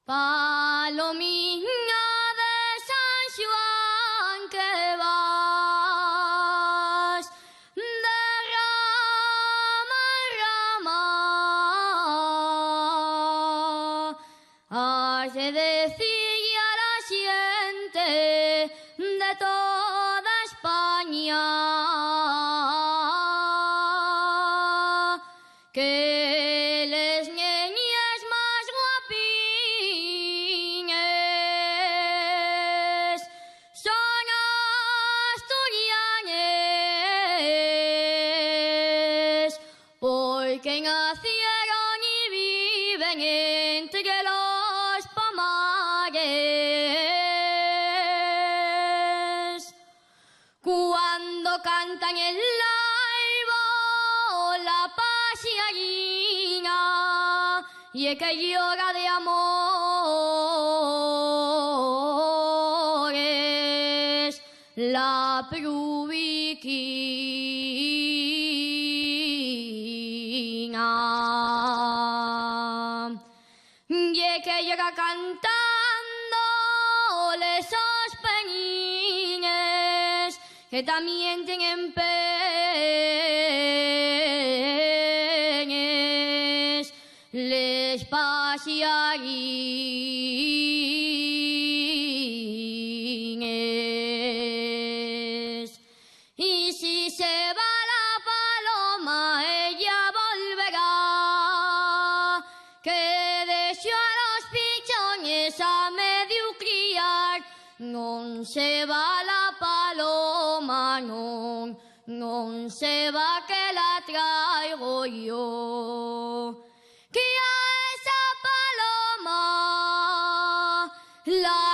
Palomilla de San Juan que vas de rama en rama, has de decir a la gente de toda España que les niñas más guapines son asturianes, porque nacieron y viven entre los pamares. Cuando cantan el laibo, la pasiarina, y es que llora de amores la prubiquina. Y es que llega cantando esos penines que también tienen penes, les pasiarines. Y si se va la paloma, ella volverá, que dejó a los pichones a medio criar. Non se va la paloma, non se va, que la traigo yo. Que a esa paloma la